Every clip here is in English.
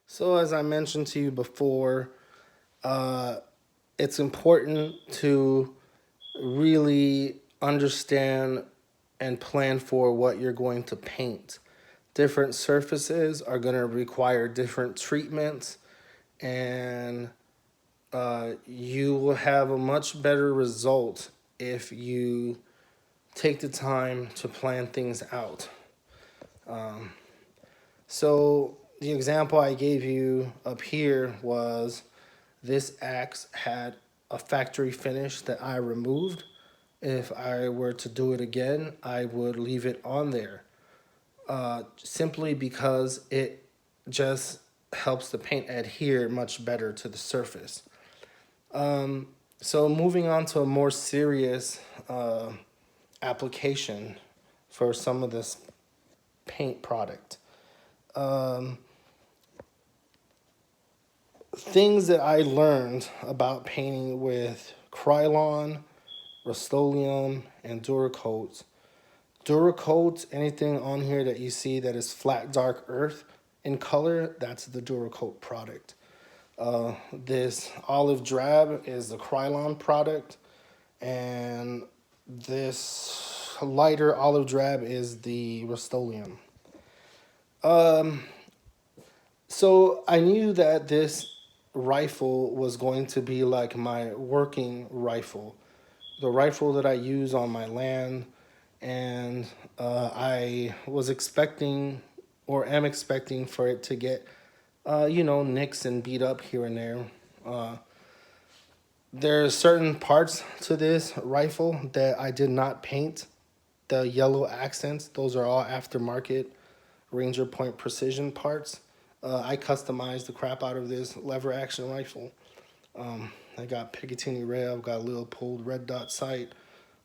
So, as I mentioned to you before, uh, it's important to really understand and plan for what you're going to paint. Different surfaces are going to require different treatments, and you will have a much better result if you take the time to plan things out. Um, so, the example I gave you up here was this axe had a factory finish that I removed. If I were to do it again, I would leave it on there, simply because it just helps the paint adhere much better to the surface. Um, so moving on to a more serious application for some of this paint product. Um, Things that I learned about painting with Krylon, Rust-Oleum, and Duracoat. Duracoat, anything on here that you see that is flat dark earth in color, that's the Duracoat product. This olive drab is the Krylon product, and this lighter olive drab is the Rust-Oleum. Um, so I knew that this rifle was going to be like my working rifle, the rifle that I use on my land, and I was expecting or am expecting for it to get, nicks and beat up here and there. Uh, there are certain parts to this rifle that I did not paint. The yellow accents, those are all aftermarket Ranger Point Precision parts. I customized the crap out of this lever action rifle. I got Picatinny rail, I've got a Leopold red dot sight,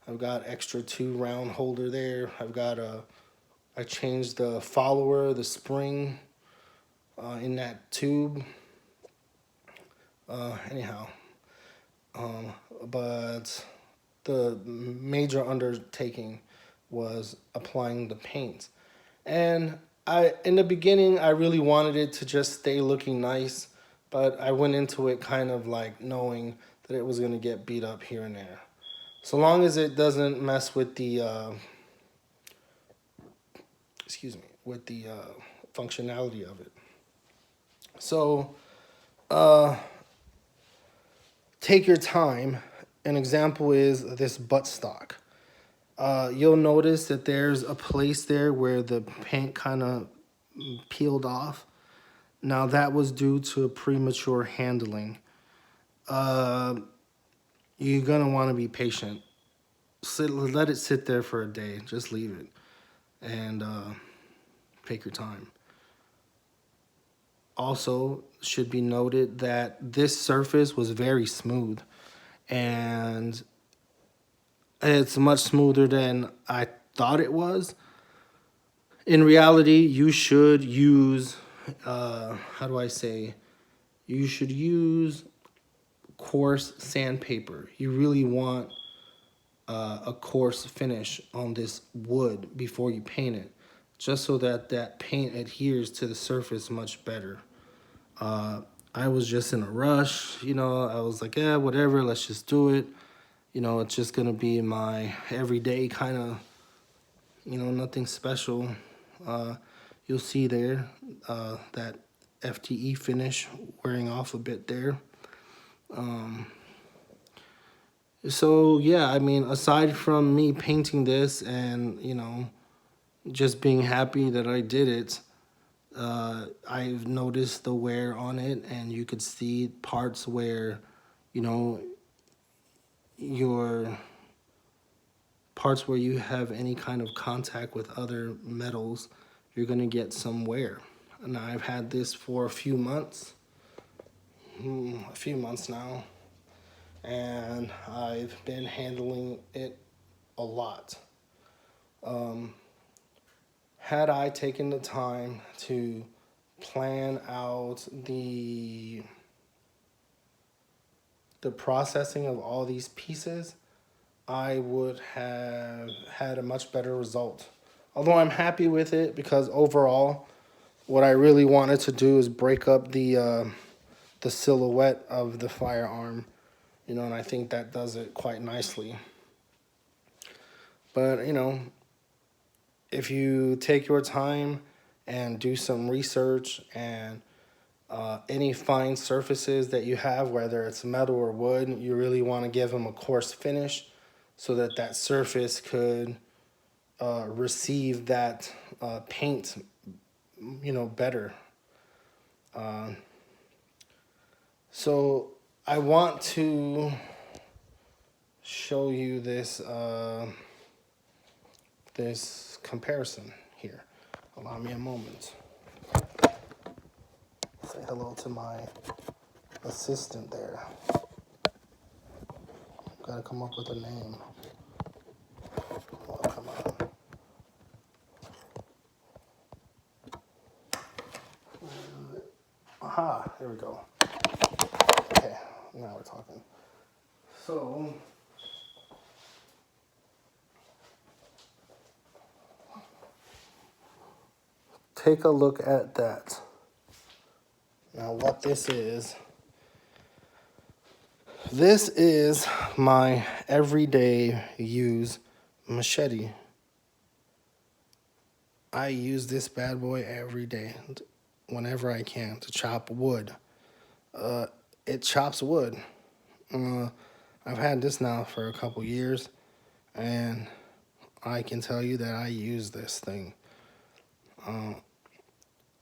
I've got extra 2 round holder there. I changed the follower, the spring in that tube. Anyhow, but the major undertaking was applying the paint. And in the beginning, I really wanted it to just stay looking nice, but I went into it kind of like knowing that it was going to get beat up here and there. So long as it doesn't mess with the, with the functionality of it. So uh, take your time. An example is this buttstock. You'll notice that there's a place there where the paint kind of peeled off. Now that was due to premature handling. Uh, you're gonna want to be patient. Let it sit there for a day. Just leave it and take your time. Also, should be noted that this surface was very smooth, and it's much smoother than I thought it was. In reality, you should use, how do I say, you should use coarse sandpaper. You really want a coarse finish on this wood before you paint it, just so that that paint adheres to the surface much better. I was just in a rush, I was like, yeah, whatever, let's just do it. It's just gonna be my everyday kind of, nothing special. Uh, you'll see there that FTE finish wearing off a bit there. So yeah, I mean, aside from me painting this and just being happy that I did it, I've noticed the wear on it, and you could see parts where, you know, your parts where you have any kind of contact with other metals, you're gonna get some wear. And I've had this for a few months now, and I've been handling it a lot. Had I taken the time to plan out the processing of all these pieces, I would have had a much better result. Although I'm happy with it because overall, what I really wanted to do is break up the silhouette of the firearm, you know, and I think that does it quite nicely. But, you know, if you take your time and do some research and any fine surfaces that you have, whether it's metal or wood, you really want to give them a coarse finish so that that surface could receive that paint, you know, better. So I want to show you this comparison here. Allow me a moment. Say hello to my assistant there. Gotta come up with a name. Oh, come on. Aha, there we go. Okay, now we're talking. So, take a look at that. Now, what this is my everyday use machete. I use this bad boy every day, whenever I can, to chop wood. It chops wood. I've had this now for a couple years, and I can tell you that I use this thing.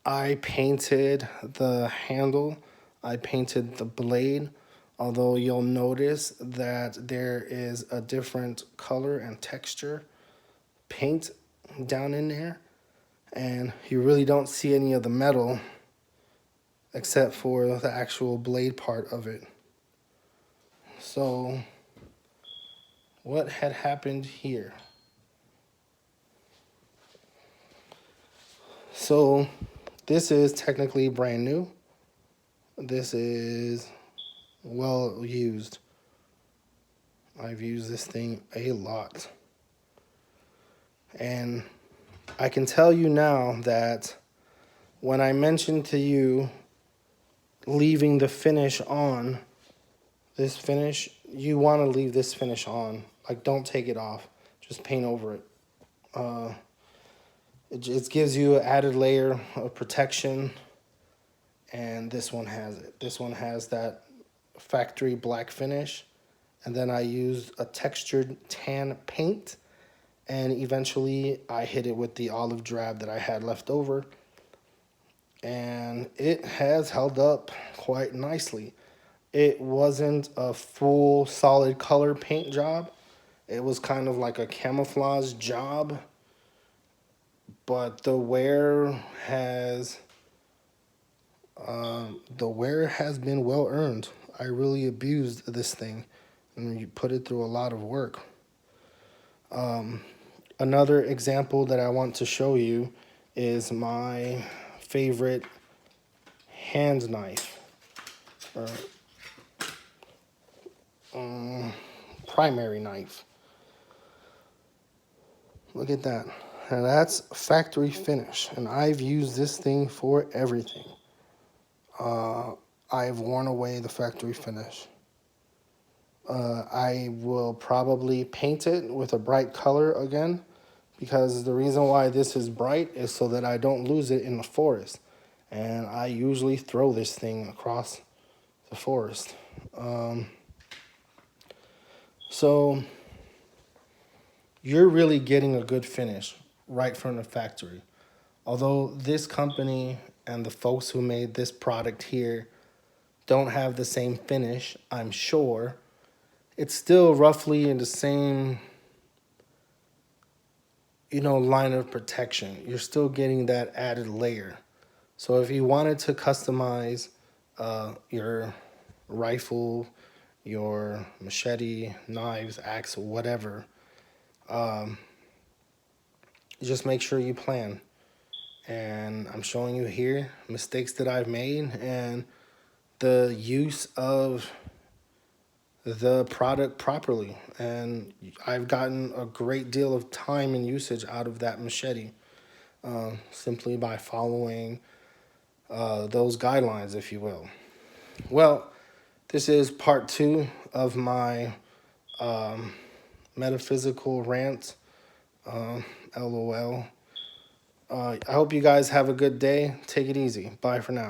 I painted the handle, I painted the blade, although you'll notice that there is a different color and texture paint down in there, and you really don't see any of the metal except for the actual blade part of it. So what had happened here? So this is technically brand new. This is well used. I've used this thing a lot. And I can tell you now that when I mentioned to you leaving the finish on, this finish, you want to leave this finish on. Like, don't take it off. Just paint over it. It gives you an added layer of protection, and this one has it. This one has that factory black finish, and then I used a textured tan paint, and eventually I hit it with the olive drab that I had left over, and it has held up quite nicely. It wasn't a full solid color paint job. It was kind of like a camouflage job, but the wear has been well earned. I really abused this thing, and you put it through a lot of work. Another example that I want to show you is my favorite hand knife, or primary knife. Look at that. And that's factory finish, and I've used this thing for everything. I've worn away the factory finish. I will probably paint it with a bright color again, because the reason why this is bright is so that I don't lose it in the forest. And I usually throw this thing across the forest. So you're really getting a good finish right from the factory. Although this company and the folks who made this product here don't have the same finish, I'm sure, it's still roughly in the same, you know, line of protection. You're still getting that added layer. So if you wanted to customize your rifle, your machete, knives, axe, whatever, just make sure you plan. And I'm showing you here mistakes that I've made and the use of the product properly. And I've gotten a great deal of time and usage out of that machete simply by following those guidelines, if you will. Well, this is part 2 of my metaphysical rant. LOL. I hope you guys have a good day. Take it easy. Bye for now.